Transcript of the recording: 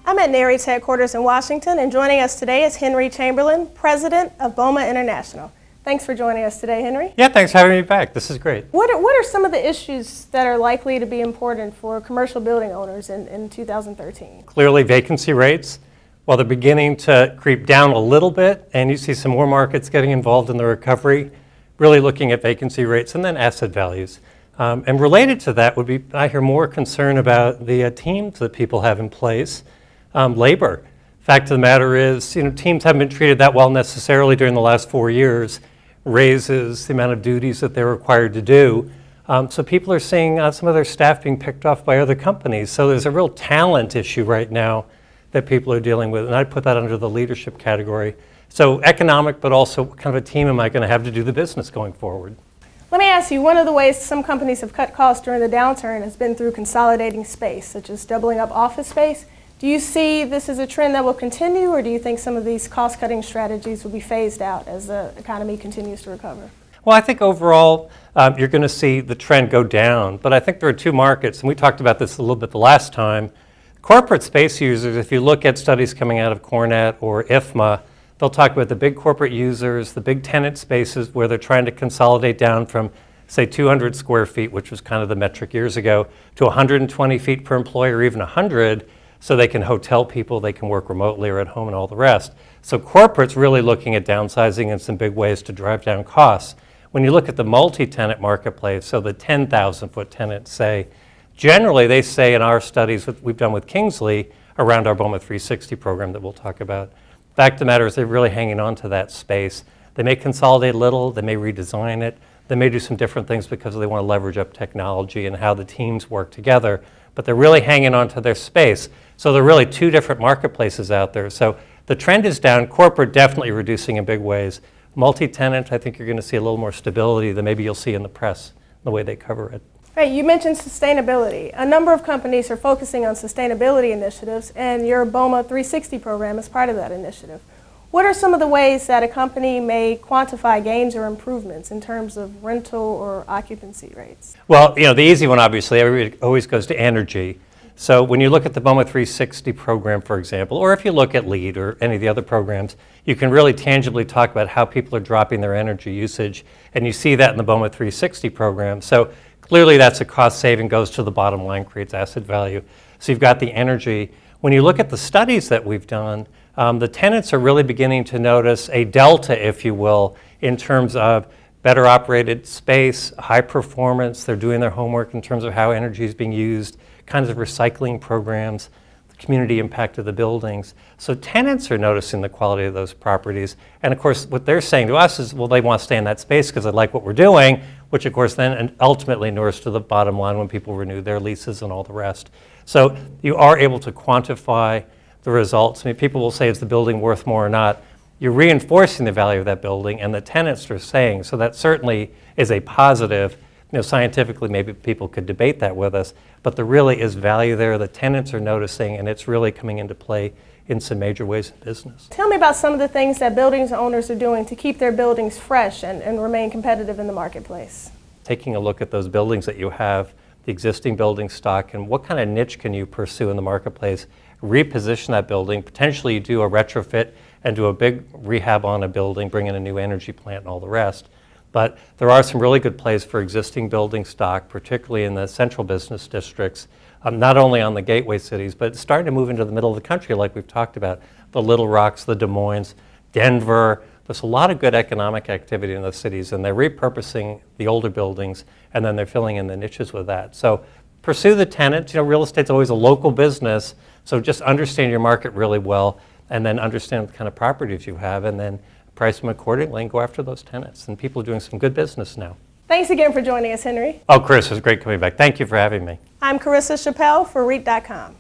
I'm at NAREIT's headquarters in Washington, and joining us today is Henry Chamberlain, President of BOMA International. Thanks for joining us today, Henry. Yeah, thanks for having me back. This is great. What are some of the issues that are likely to be important for commercial building owners in 2013? Clearly, vacancy rates, while they're beginning to creep down a little bit, and you see some more markets getting involved in the recovery, really looking at vacancy rates and then asset values. And related to that would be, I hear more concern about the teams that people have in place. Labor. Fact of the matter is, teams haven't been treated that well necessarily during the last 4 years. Raises, the amount of duties that they're required to do. So people are seeing some of their staff being picked off by other companies. So there's a real talent issue right now that people are dealing with, and I'd put that under the leadership category. So economic, but also what kind of a team am I going to have to do the business going forward? Let me ask you, one of the ways some companies have cut costs during the downturn has been through consolidating space, such as doubling up office space. Do you see this as a trend that will continue, or do you think some of these cost-cutting strategies will be phased out as the economy continues to recover? Well, I think overall you're going to see the trend go down, but I think there are two markets, and we talked about this a little bit the last time. Corporate space users, if you look at studies coming out of Cornet or IFMA, they'll talk about the big corporate users, the big tenant spaces where they're trying to consolidate down from, say, 200 square feet, which was kind of the metric years ago, to 120 feet per employee or even 100, so they can hotel people, they can work remotely or at home and all the rest. So corporate's really looking at downsizing in some big ways to drive down costs. When you look at the multi-tenant marketplace, so the 10,000-foot tenants say, generally they say in our studies that we've done with Kingsley around our BOMA 360 program that we'll talk about, fact of the matter is they're really hanging on to that space. They may consolidate a little, they may redesign it, they may do some different things because they want to leverage up technology and how the teams work together, but they're really hanging on to their space. So there are really two different marketplaces out there. So the trend is down, corporate definitely reducing in big ways. Multi-tenant, I think you're going to see a little more stability than maybe you'll see in the press, the way they cover it. Right, you mentioned sustainability. A number of companies are focusing on sustainability initiatives, and your BOMA 360 program is part of that initiative. What are some of the ways that a company may quantify gains or improvements in terms of rental or occupancy rates? Well, the easy one, obviously, everybody always goes to energy. So when you look at the BOMA 360 program, for example, or if you look at LEAD or any of the other programs, you can really tangibly talk about how people are dropping their energy usage, and you see that in the BOMA 360 program. So clearly that's a cost saving, goes to the bottom line, creates asset value. So you've got the energy. When you look at the studies that we've done, the tenants are really beginning to notice a delta, if you will, in terms of better operated space, high performance. They're doing their homework in terms of how energy is being used, kinds of recycling programs, the community impact of the buildings. So tenants are noticing the quality of those properties. And of course, what they're saying to us is, well, they want to stay in that space because they like what we're doing, which of course then ultimately inures to the bottom line when people renew their leases and all the rest. So you are able to quantify the results. I mean, people will say, is the building worth more or not? You're reinforcing the value of that building, and the tenants are saying, so that certainly is a positive. Scientifically, maybe people could debate that with us, but there really is value there. The tenants are noticing, and it's really coming into play in some major ways in business. Tell me about some of the things that buildings owners are doing to keep their buildings fresh and remain competitive in the marketplace. Taking a look at those buildings that you have, the existing building stock, and what kind of niche can you pursue in the marketplace, reposition that building, potentially do a retrofit and do a big rehab on a building, bring in a new energy plant and all the rest. But there are some really good plays for existing building stock, particularly in the central business districts, not only on the gateway cities, but it's starting to move into the middle of the country like we've talked about, the Little Rocks, the Des Moines, Denver. There's a lot of good economic activity in those cities, and they're repurposing the older buildings, and then they're filling in the niches with that. So pursue the tenants. Real estate's always a local business, so just understand your market really well, and then understand the kind of properties you have, and then price them accordingly and go after those tenants. And people are doing some good business now. Thanks again for joining us, Henry. Oh, Chris, it was great coming back. Thank you for having me. I'm Carissa Chappelle for REIT.com.